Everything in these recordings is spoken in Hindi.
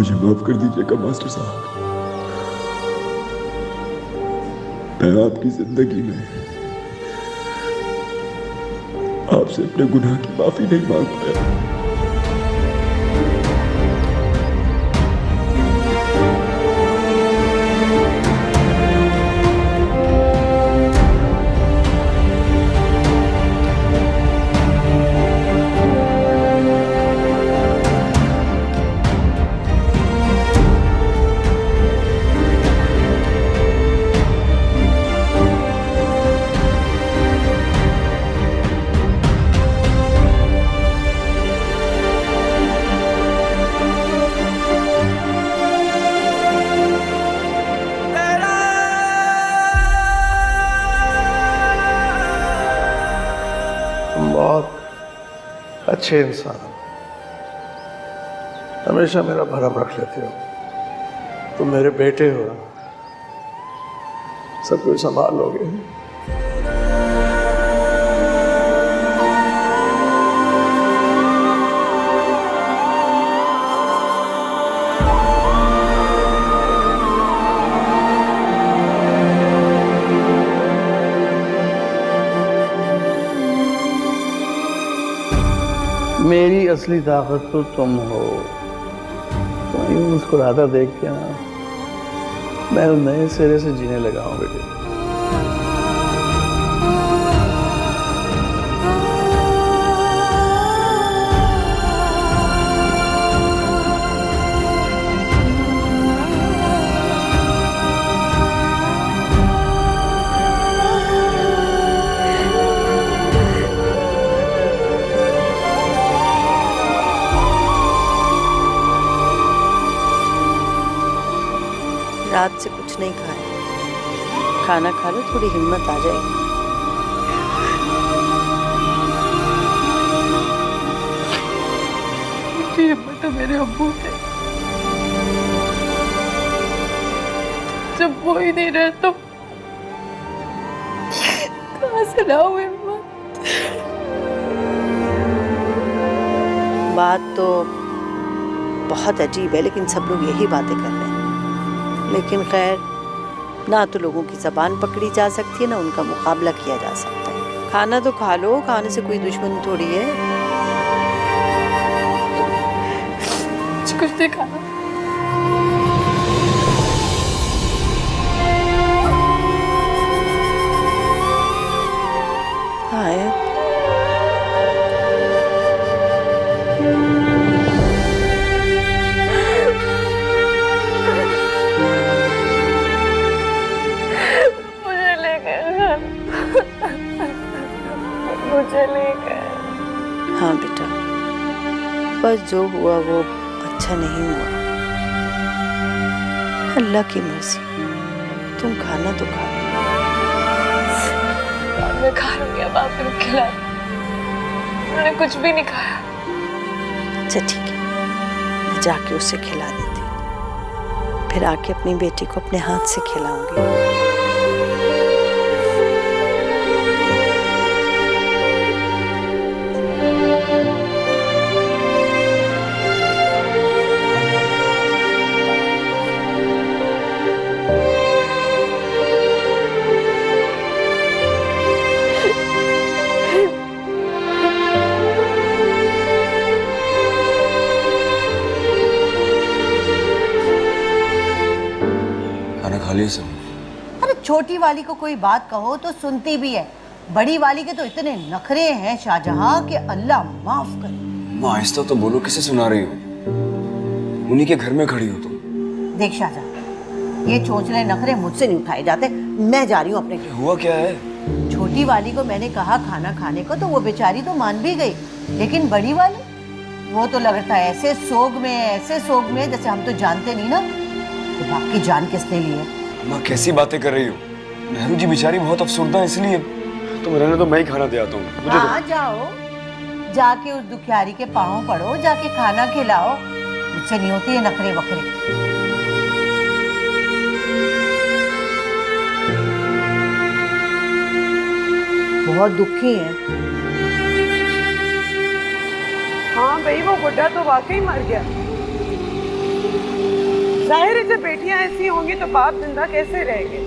मुझे माफ कर दीजिएगा मास्टर साहब। मैं आपकी जिंदगी में आपसे अपने गुनाह की माफी नहीं मांग पाया। बहुत अच्छे इंसान हो, हमेशा मेरा भरम रख लेते हो। तुम मेरे बेटे हो, सब कुछ संभाल लोगे। मेरी असली ताकत तो तुम हो। तुम यूं मुस्कुराता देख के ना मैं नए सिरे से जीने लगा हूं बेटे। रात से कुछ नहीं खाया, खाना खा लो, थोड़ी हिम्मत आ जाएगी। हिम्मत तो मेरे अब्बू थे, जब वो ही नहीं रहे तो कहाँ से लाऊं हिम्मत। बात तो बहुत अजीब है, लेकिन सब लोग यही बातें कर रहे हैं। लेकिन खैर, ना तो लोगों की जबान पकड़ी जा सकती है, ना उनका मुकाबला किया जा सकता है। खाना तो खा लो, खाने से कोई दुश्मन थोड़ी है। कुछ नहीं खाना। हाँ है। मुझे लेकर। हाँ बेटा, बस जो हुआ वो अच्छा नहीं हुआ। अल्लाह की मर्जी। तुम खाना तो खा लो। मैं खा लूंगी, अब आप लोग खिला। उन्होंने कुछ भी नहीं खाया। अच्छा ठीक है, मैं जाके उसे खिला देती हूँ, फिर आके अपनी बेटी को अपने हाथ से खिलाऊंगी। खा लिया सब? अरे छोटी वाली को कोई बात कहो तो सुनती भी है, बड़ी वाली के तो इतने नखरे हैं शाहजहां कि अल्लाह माफ करे। माँ आहिस्ता तो बोलो, किसे सुना रही हो? उन्हीं के घर में खड़ी हो तुम। देख शाहजहां, ये चोंचले नखरे मुझसे नहीं उठाए जाते। मैं जा रही हूँ अपने घर। हुआ क्या है? छोटी वाली को मैंने कहा खाना खाने को, तो वो बेचारी तो मान भी गई, लेकिन बड़ी वाली वो तो लगता है ऐसे सोग में जैसे हम तो जानते नहीं ना तो बाकी जान किसने ली है। माँ कैसी बातें कर रही हो? बहन जी बेचारी बहुत अफसरदा, इसलिए तुम रहने तो मैं ही खाना दे आता हूँ। हाँ जाओ, जाके उस दुखियारी के पाँव पड़ो, जाके खाना खिलाओ। मुझसे नहीं होती है नखरे वखरे। बहुत दुखी है। हाँ भाई, वो बुढ़ा तो वाकई मर गया। जाहिर है जब बेटियां ऐसी होंगी तो बाप जिंदा कैसे रहेंगे।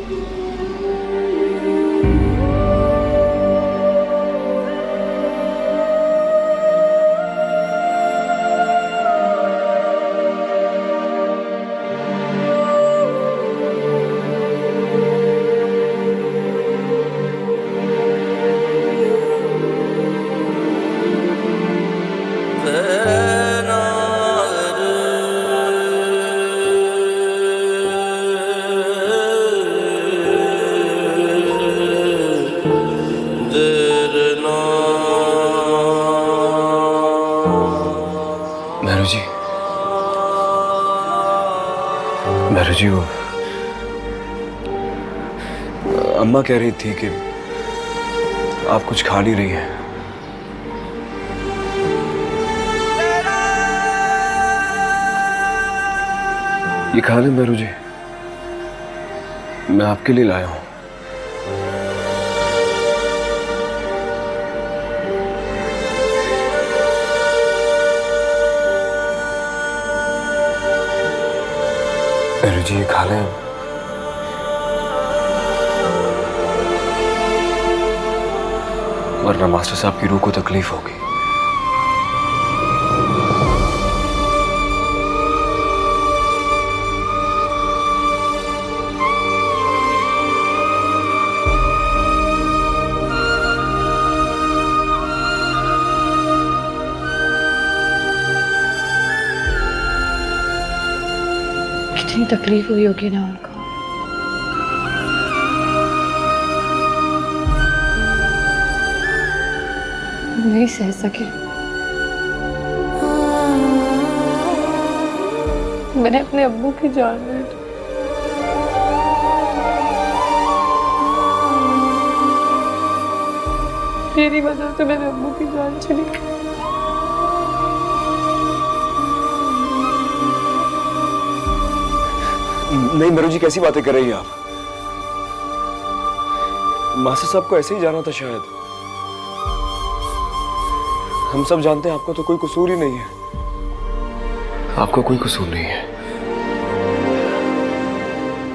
मेहरू जी, मेहरू जी, वो अम्मा कह रही थी कि आप कुछ खा नहीं रही हैं। ये खा लें मेहरू जी, मैं आपके लिए लाया हूं। मेहरू जी, ये खा लें, वरना मास्टर साहब की रूह को तकलीफ होगी। कितनी तकलीफ हुई होगी ना उनको। नहीं सह सके। मैंने अपने अब्बू की जान ली। मेरी वजह से मेरे अब्बू की जान चली गई। नहीं मेहरू जी, कैसी बातें कर रही हैं आप? मास्टर साहब को ऐसे ही जाना था शायद। हम सब जानते हैं आपका तो कोई कसूर ही नहीं है। आपका कोई कसूर नहीं है।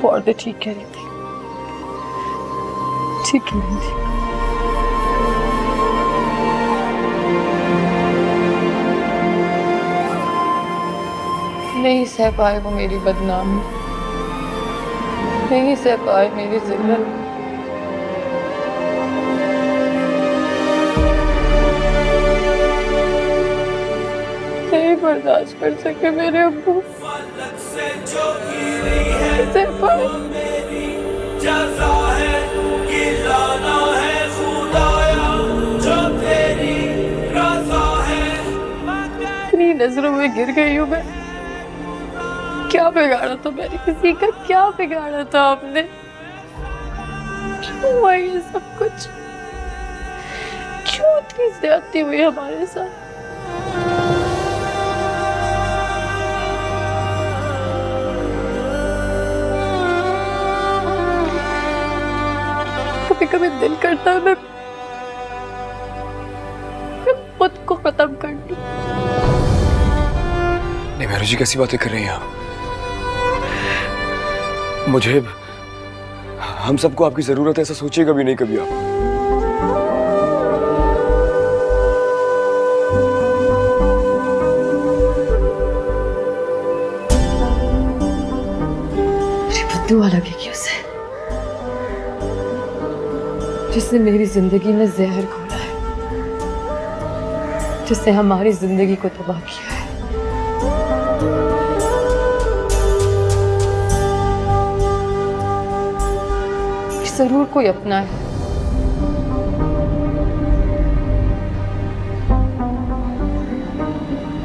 औरतें ठीक कह रही थी, ठीक कह रही थी। नहीं सह पाए वो मेरी बदनामी, नहीं सह पाए मेरी जिल्लत। नहीं बर्दाश्त कर सके मेरे अब्बू। सह पाए। इतनी नजरों में गिर गई हूँ मैं। क्या बिगाड़ा था मैंने किसी का? क्या बिगाड़ा था आपने? क्यों हुआ ये सब कुछ? क्यों इतनी ज्यादती हुई हमारे साथ? कभी कभी दिल करता है मैं खुद को खत्म कर दूं। नहीं मेहरू जी, कैसी बातें कर रही हैं आप? मुझे, हम सबको आपकी जरूरत है, ऐसा सोचिएगा भी नहीं कभी आप। मुझे बद्दुआ लगेगी उसे, जिसने मेरी जिंदगी में जहर घोला है, जिसने हमारी जिंदगी को तबाह किया है। जरूर कोई अपना है,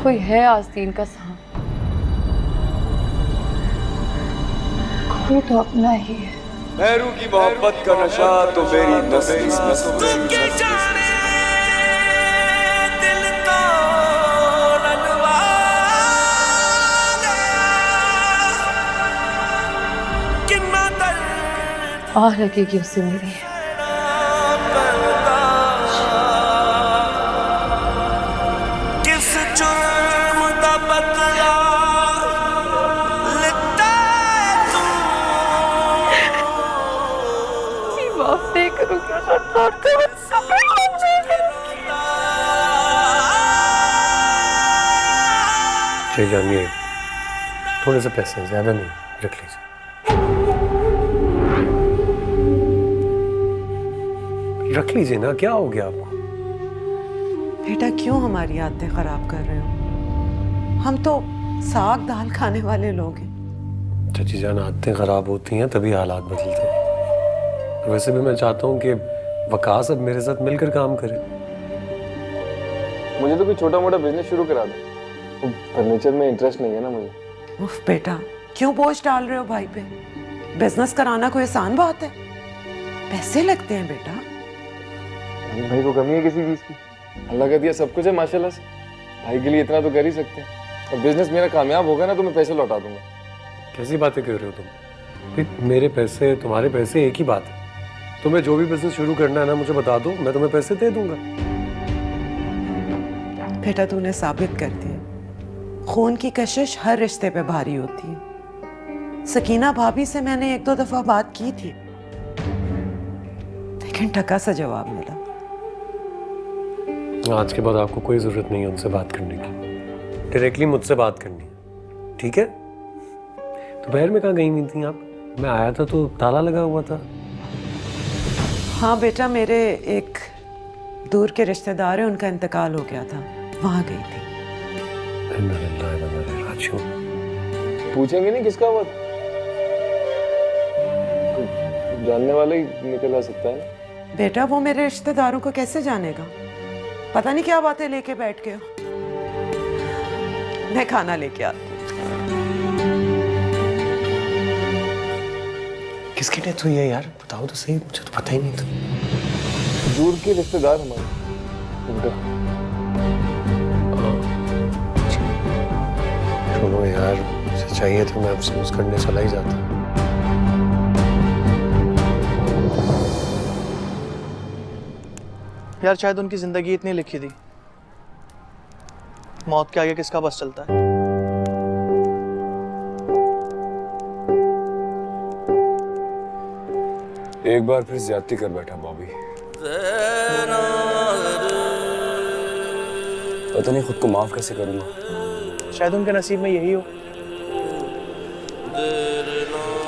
कोई है आस्तीन का सांप, कोई तो अपना ही है। मेहरू की मोहब्बत का नशा तो मेरी नस्ल आ लगेगी उसे मेरी। किस जुर्म दा बदला लिता जी जानिए, थोड़े से पैसे हैं, ज्यादा नहीं, रख लीजिए। रख लीजिए ना, क्या हो गया आपको? बेटा क्यों हमारी आदतें खराब कर रहे हो? हम तो साग दाल खाने वाले लोग हैं। चाची जान, आदतें खराब होती हैं तभी हालात बदलते हैं। वैसे भी मैं चाहता हूँ कि वकास अब मेरे साथ मिलकर काम करे। मुझे तो कोई छोटा मोटा बिजनेस शुरू करा दो। फर्नीचर में इंटरेस्ट नहीं है ना मुझे। उफ बेटा, क्यों बोझ डाल रहे हो भाई पे? बिजनेस कराना कोई आसान बात है? पैसे लगते हैं बेटा। भाई को कमी है किसी चीज की? अल्लाह का दिया सब कुछ है माशाल्लाह से। भाई के लिए इतना तो कर ही सकते हैं। और बिजनेस मेरा कामयाब होगा ना तो मैं पैसे लौटा दूंगा। कैसी बातें कर रहे हो तुम? भाई मेरे पैसे तुम्हारे पैसे एक ही बात है। तुम्हें जो भी बिजनेस शुरू करना है ना, मुझे बता दो, मैं तुम्हें पैसे दे दूंगा। बेटा तूने साबित कर दिया, खून की कशिश हर रिश्ते पे भारी होती है। सकीना भाभी से मैंने 1-2 दफा बात की थी, लेकिन टका सा जवाब मिला। आज के बाद आपको कोई जरूरत नहीं है उनसे बात करने की। डायरेक्टली मुझसे बात करनी है, ठीक है? दोपहर में कहाँ गई हुई थी आप? मैं आया था तो ताला लगा हुआ था। हाँ बेटा, मेरे एक दूर के रिश्तेदार है, उनका इंतकाल हो गया था, वहां गई थी। पूछेंगे नहीं किसका हुआ था? जानने वाला ही निकल आ सकता है ना। बेटा वो मेरे रिश्तेदारों को कैसे जानेगा? पता नहीं क्या बातें लेके बैठ गए हो। मैं खाना लेके आती हूँ। किसकी डेथ हुई है यार? बताओ तो सही, मुझे तो पता ही नहीं था। दूर के रिश्तेदार हमारे, उनका। सुनो यार, मुझे चाहिए तो मैं अफसोस करने चला ही जाता। यार शायद उनकी जिंदगी इतनी लिखी थी, मौत के आगे किसका बस चलता है। एक बार फिर ज्यादती कर बैठा बॉबी। पता नहीं खुद को माफ कैसे करूंगा। शायद उनके नसीब में यही हो।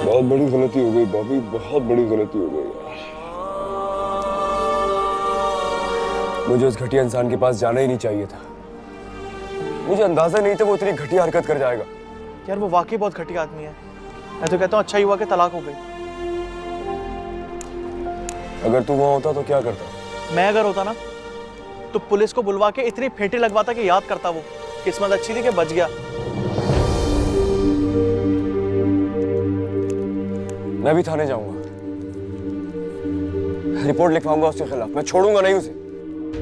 बहुत बड़ी गलती हो गई बॉबी, बहुत बड़ी गलती हो गई यार। मुझे उस घटिया इंसान के पास जाना ही नहीं चाहिए था। मुझे अंदाजा नहीं था वो इतनी घटिया हरकत कर जाएगा। यार वो वाकई बहुत घटिया आदमी है। मैं तो कहता हूँ अच्छा ही हुआ कि तलाक हो गई। अगर तू वहां होता तो क्या करता? मैं अगर होता ना तो पुलिस को बुलवा के इतनी फेंटी लगवाता कि याद करता वो। किस्मत अच्छी थी कि बच गया। मैं भी थाने जाऊंगा, रिपोर्ट लिखवाऊंगा उसके खिलाफ। मैं छोड़ूंगा नहीं उसे।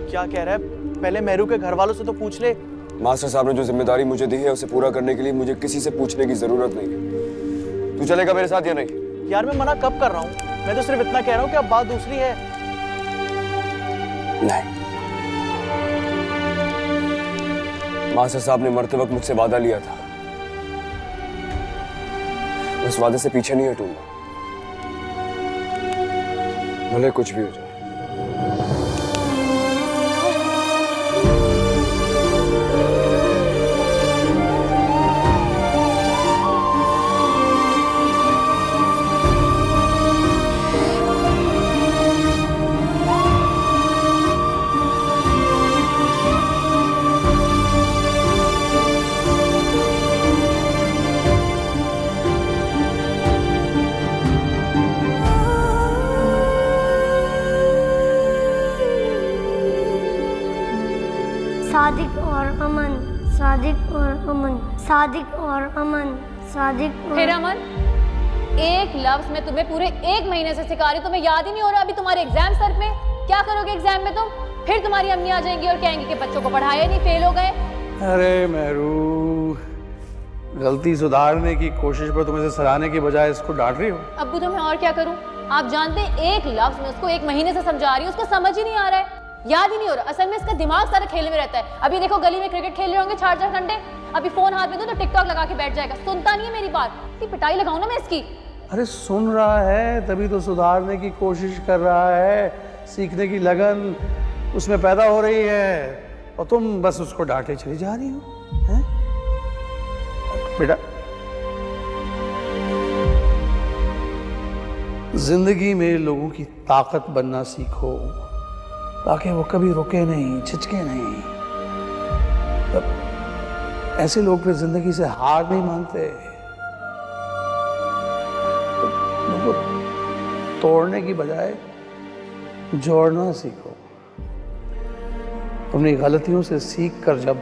क्या कह रहा है? पहले मेहरू के घर वालों से तो पूछ ले। मास्टर साहब ने जो जिम्मेदारी मुझे दी है उसे पूरा करने के लिए मुझे किसी से पूछने की जरूरत नहीं है। तू चलेगा मेरे साथ या नहीं? यार मैं मना कब कर रहा हूँ? मैं तो सिर्फ इतना कह रहा हूँ कि अब बात दूसरी है। नहीं, मास्टर साहब ने मरते वक्त मुझसे वादा लिया था, उस वादे से पीछे नहीं हटूंगा, भले कुछ भी हो जाए। सादिक और अमन, सादिक और अमन, सादिक और अमन, सादिक और... फिर अमन, एक लफ्ज में तुम्हें पूरे 1 महीने से सिखा रही हूँ, तुम्हें याद ही नहीं हो रहा? अभी तुम्हारे एग्जाम सर पे, क्या करोगे एग्जाम में तुम? फिर तुम्हारी अम्मी आ जाएंगी और कहेंगी कि बच्चों को पढ़ाया नहीं, फेल हो गए। अरे मेहरू, गलती सुधारने की कोशिश पर तुम इसे सराहने की बजाय इसको डांट रही हो। अब्बू तो मैं और क्या करूं? आप जानते हैं एक लफ्ज में उसको 1 महीने से समझा रही हूँ, उसको समझ ही नहीं आ रहा है, याद ही नहीं हो रहा। असल में इसका दिमाग सारा खेलने में रहता है। अभी देखो गली में क्रिकेट खेल रहे होंगे 4-4 घंटे, अभी फोन हाथ में दो तो टिकटॉक लगा के बैठ जाएगा, सुनता नहीं है मेरी बात। पिटाई लगाऊं ना मैं इसकी? अरे सुन रहा है तभी तो सुधारने की कोशिश कर रहा है, सीखने की लगन उसमें पैदा हो रही है और तुम बस उसको डांटे चली जा रही हो हैं? बेटा, जिंदगी में लोगों की ताकत बनना सीखो ताकि वो कभी रुके नहीं, झिझके नहीं। ऐसे लोग फिर जिंदगी से हार नहीं मानते। उनको तोड़ने की बजाय जोड़ना सीखो। अपनी गलतियों से सीख कर जब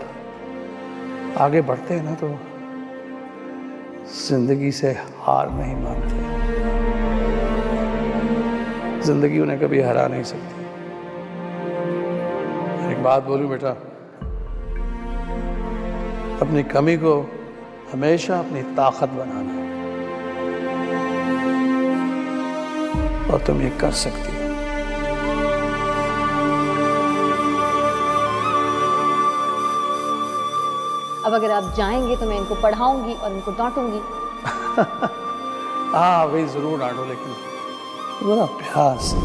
आगे बढ़ते हैं ना तो जिंदगी से हार नहीं मानते। जिंदगी उन्हें कभी हरा नहीं सकती। एक बात बोलूं बेटा, अपनी कमी को हमेशा अपनी ताकत बनाना, और तुम ये कर सकती हो। अब अगर आप जाएंगे तो मैं इनको पढ़ाऊंगी और इनको डांटूंगी। हाँ भाई जरूर डांटो, लेकिन थोड़ा प्यार से।